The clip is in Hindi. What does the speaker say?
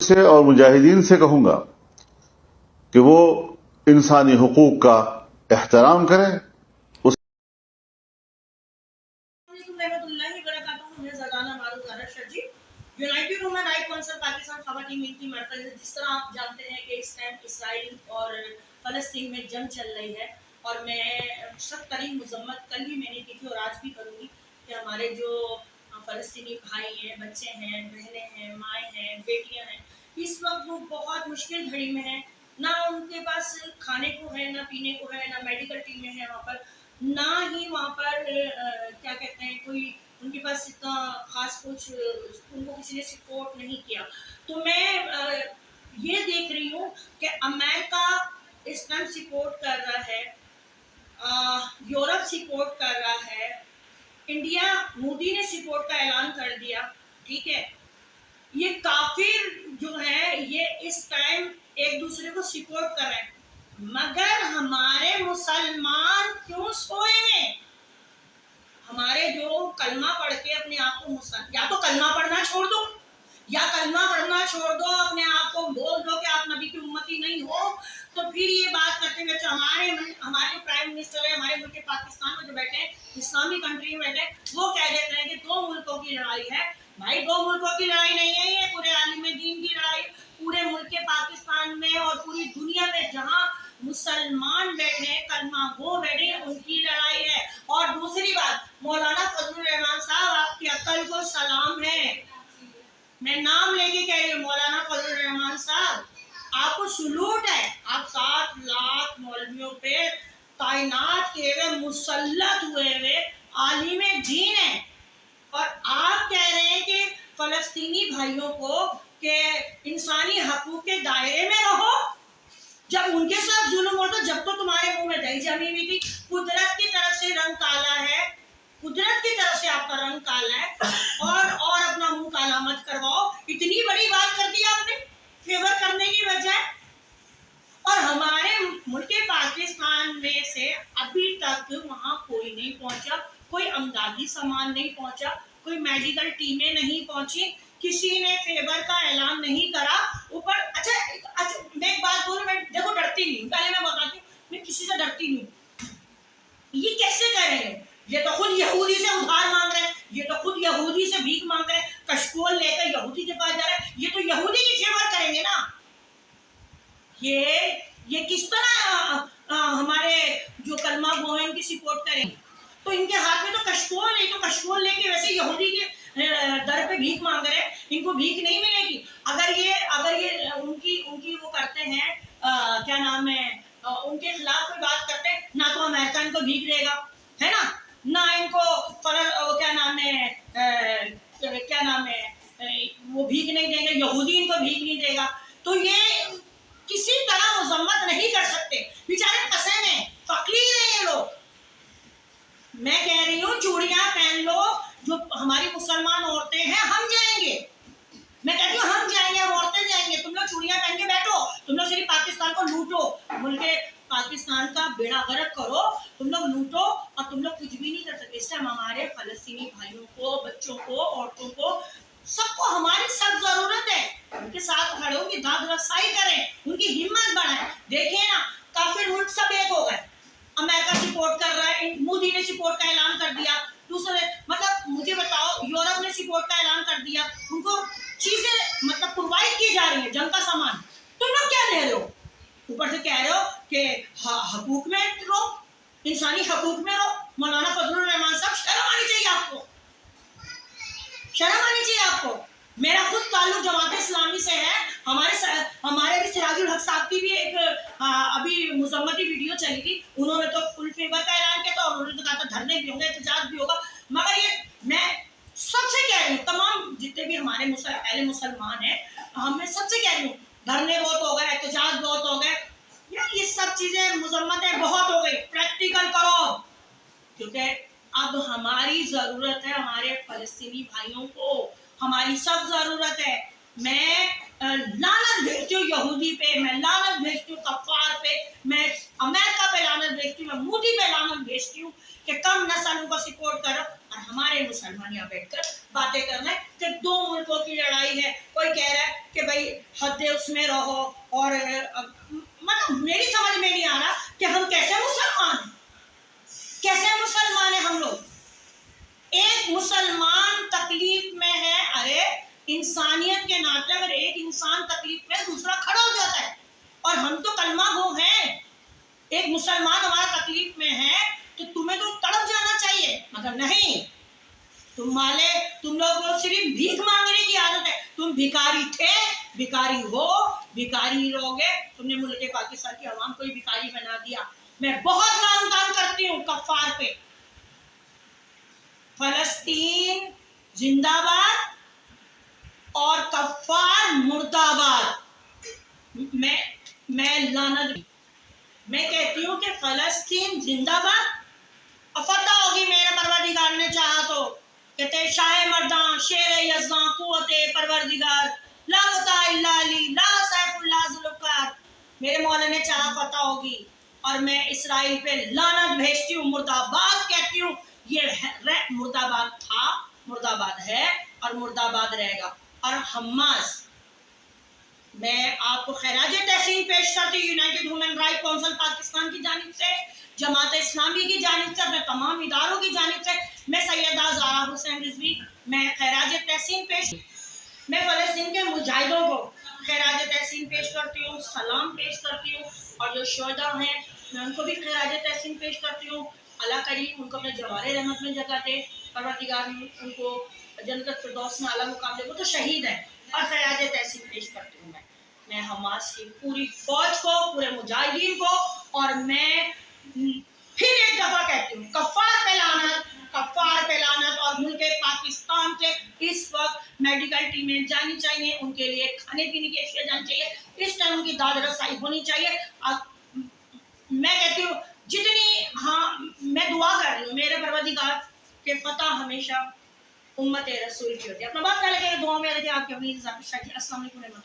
से और मुजाहिदीन से कहूंगा कि वो इंसानी हुकूक का एहतराम करें। United human right council Pakistan ख़वातीन मील की मरकज़ है। जिस तरह आप जानते हैं कि इस टाइम इसराइल और फ़लस्तीन में जंग चल रही है और मैं सख्त तरीन मजम्मत कल भी मैंने की थी और आज भी करूँगी कि हमारे जो फ़लस्तीनी भाई हैं, बच्चे हैं, बहनें हैं, माएँ हैं, बेटियाँ हैं, इस वक्त वो बहुत मुश्किल घड़ी में हैं। ना उनके पास खाने को है, ना पीने को है, ना मेडिकल टीमें हैं वहाँ पर, ना ही वहाँ पर क्या कहते हैं कोई उनके पास इतना खास कुछ उनको किसी ने सपोर्ट नहीं किया। तो मैं ये देख रही हूँ कि अमेरिका इस टाइम सपोर्ट कर रहा है, यूरोप सपोर्ट कर रहा है, इंडिया मोदी ने सपोर्ट का ऐलान कर दिया। ठीक है, ये काफिर जो है ये इस टाइम एक दूसरे को सपोर्ट कर रहे हैं, मगर हमारे मुसलमान क्यों सोए हैं? हमारे जो कलमा पढ़ के अपने आप को मुसलमान, या तो कलमा पढ़ना छोड़ दो, या कलमा पढ़ना छोड़ दो, अपने आप को बोल दो कि आप नबी की उम्मती नहीं हो, तो फिर ये बात करते हैं। हमारे जो प्राइम मिनिस्टर है हमारे मुल्क पाकिस्तान में जो बैठे हैं, इस्लामी कंट्री में बैठे, वो कह देते हैं कि दो मुल्कों की लड़ाई है। भाई दो मुल्कों की लड़ाई नहीं है, ये पूरे आलम दीन की लड़ाई, पूरे मुल्क पाकिस्तान में और पूरी दुनिया में जहाँ मुसलमान बैठे हैं, कलमा वो बैठे, उनकी लड़ाई है। और दूसरी बात, मौलाना फजलुर रहमान साहब, आपकी अक्ल को सलाम है, मैं नाम लेके कह रही हूँ, मौलाना फजलुर रहमान साहब आपको सलूट है। आप 7 लाख मौलवियों पे तैनात किए हुए, मुसल्लत हुए हुए आलिम दीन है, और आप कह रहे हैं कि फलस्तीनी भाइयों को के इंसानी हकूक के दायरे में रहो, जब उनके साथ जुल्म हो। तो जब तो तुम्हारे मुंह में दही जमी हुई थी, कुदरत की तरफ से रंग काला है, कुदरत की तरफ से आपका रंग काला है, और अपना मुंह काला मत करवाओ। इतनी बड़ी बात कर दी आपने फेवर करने की बजाय, और हमारे मुल्क पाकिस्तान में से अभी तक वहां कोई नहीं पहुंचा, कोई अमदादी सामान नहीं पहुंचा, कोई मेडिकल टीमें नहीं पहुंची, किसी ने फेवर का ऐलान नहीं करा। ऊपर अच्छा मैं एक बात बोलूं, मैं देखो डरती नहीं, पहले मैं बताती हूँ, मैं किसी से डरती नहीं। ये कैसे करेंगे? ये तो खुद यहूदी से उधार मांग रहे हैं, ये तो खुद यहूदी से भीख मांग रहे हैं, कशकोल लेकर यहूदी के पास जा रहे हैं, ये तो यहूदी की फेवर करेंगे ना। ये किस तरह हमारे जो कलमा वो है उनकी सपोर्ट करेंगे? तो इनके हाथ में तो कशकोल है, तो कशकोल लेके वैसे यहूदी के दर पे भीख मांग रहे हैं, इनको भीख नहीं मिलेगी। अगर ये उनकी वो करते हैं, क्या नाम है, उनके खिलाफ कोई बात करते हैं ना, तो अमेरिका इनको भीख देगा, है ना इनको क्या नाम है वो भीख नहीं देंगे, यहूदी इनको भीख नहीं देगा। तो ये किसी तरह मजम्मत नहीं कर सकते, बेचारे फंसे हैं, फकीर हैं ये लोग। मैं कह रही हूँ चूड़ियां पहन लो, जो हमारी मुसलमान औरतें हैं, हम जाएंगे, मैं कहती हूँ हम जाएंगे, हम औरतें जाएंगे, तुम लोग चूड़ियां पहन के बैठो, तुम लोग सिर्फ पाकिस्तान को लूटो, मुल्क पाकिस्तान का बेड़ा गर्क करो, तुम लोग लूटो, और तुम लोग कुछ भी नहीं कर सकते। इस टाइम हमारे फलस्तीनी भाइयों को, बच्चों को, औरतों को, सबको हमारी सख्त जरूरत है। उनके साथ खड़े होकर दाद रसाई करें, उनकी हिम्मत बढ़ाएं। देखिए ना, काफिर मुल्क सब एक हो गए, अमेरिका सपोर्ट कर रहा है, मोदी ने सपोर्ट का ऐलान कर दिया, दूसरे मतलब मुझे बताओ, यूरोप ने सपोर्ट का ऐलान कर दिया, उनको चीजें मतलब प्रोवाइड की जा रही है, जंग का सामान, तुम लोग क्या दे रहे हो? ऊपर से कह रहे हो कि हकूक में रहो, इंसानी हकूक में रहो। मौलाना फजलुर रहमान साहब, शर्म आनी चाहिए आपको, शर्म आनी चाहिए आपको। मेरा खुद ताल्लुक जमात इस्लामी से है, हमारे भी सिराजुल हक साहब की भी एक अभी मुजम्मती वीडियो चली थी, उन्होंने तो फुल फेवर का ऐलान किया था, और उन्होंने तो कहा था धरने भी होंगे, एहतजाज भी होगा। मगर ये मैं सबसे कह रही हूँ, तमाम जितने भी हमारे पहले मुसलमान हैं, मैं सबसे कह रही हूँ, धरने बहुत हो गए, एहतजाज बहुत हो गए, ये सब चीजें मुजम्मतें बहुत हो गई, प्रैक्टिकल करो, क्योंकि अब हमारी जरूरत है, हमारे फलस्तीनी भाइयों को हमारी सब जरूरत है। मैं लानत भेजती हूँ यहूदी पे, मैं लानत भेजती हूँ कफ्फार पे, मैं अमेरिका पे लानत भेजती हूँ, मैं मोदी पे लानत भेजती हूँ कि कम नस्ल को सपोर्ट करो, और हमारे मुसलमान यहाँ बैठकर बातें कर रहे हैं कि दो मुल्कों की लड़ाई है। कोई कह रहा है कि भाई हद उसमें रहो। और मतलब मेरी समझ में नहीं आ रहा कि हम कैसे मुसलमान हैं, कैसे मुसलमान हैं हम लोग। एक मुसलमान तकलीफ में है, अरे इंसानियत के नाते अगर एक इंसान तकलीफ में दूसरा खड़ा हो जाता है, और हम तो कलमा गो हैं। एक मुसलमान हमारा तकलीफ में है तो तुम्हें तो तड़प जाना चाहिए, मगर नहीं, तुम लोगों को सिर्फ भीख मांगने की आदत है। तुम भिखारी थे, भिखारी हो, भिखारी ही रहोगे। तुमने मुल्क पाकिस्तान की आवाम को ही भिखारी बना दिया। मैं बहुत मानतान करती हूँ कफ्फार पे। फलस्तीन जिंदाबाद और कफ्फार मुर्दाबाद। मैं कहती हूँ कि फलस्तीन जिंदाबाद, और फतह होगी मेरे परवरदिगार ने चाहा तो। कहते शाह मर्दां शेर यज़्ज़ां कुव्वते परवरदिगार ला फतह इल्ला अली ला सैफुल्लाह ज़ुल्फ़िकार। मेरे मौला ने चाहा फतह होगी, और मैं इसराइल पे लानत भेजती हूँ, मुर्दाबाद कहती हूँ। ये मुर्दाबाद था, मुर्दाबाद है और मुर्दाबाद रहेगा। और हमास, मैं आपको खैराज तहसीन पेश करती हूँ United human right council Pakistan की जानिब से, जमात इस्लामी की जानिब से, अपने तमाम इदारों की जानिब से, मैं सैयदा ज़ारा हुसैन रिजवी, मैं खैराज तहसीन पेश, मैं फ़लस्तीन के मुजाहिदों को खैराज तहसीन पेश करती हूँ, सलाम पेश करती हूँ। और जो शुहदा हैं मैं उनको भी खैराज तहसीन पेश करती हूँ। अल्लाह करीम उनको अपने जवारे रहमत में जगह दे, परवरदिगार उनको जन्नत फिरदौस में आला मुकाम दे। वो तो शहीद है। और खैराज तहसीन पेश करती हूँ मैं हमास की पूरी फौज को, पूरे मुजाहिदीन को। और मैं फिर एक दफा कहती हूँ, कफ्फार पे लानत, कफ्फार पे लानत। और मुल्क पाकिस्तान से इस वक्त मेडिकल टीमें जानी चाहिए, उनके लिए खाने पीने की अशिया जानी चाहिए, इस टाइम उनकी दाद रसाई होनी चाहिए। मैं कहती हूँ जितनी, हाँ मैं दुआ कर रही हूँ मेरे परवरदिगार के फतह हमेशा उम्मत रसूल की होती है। अपना बात ख्याल रखिए, दुआ में रखिए। आपके अपनी अस्सलाम वालेकुम।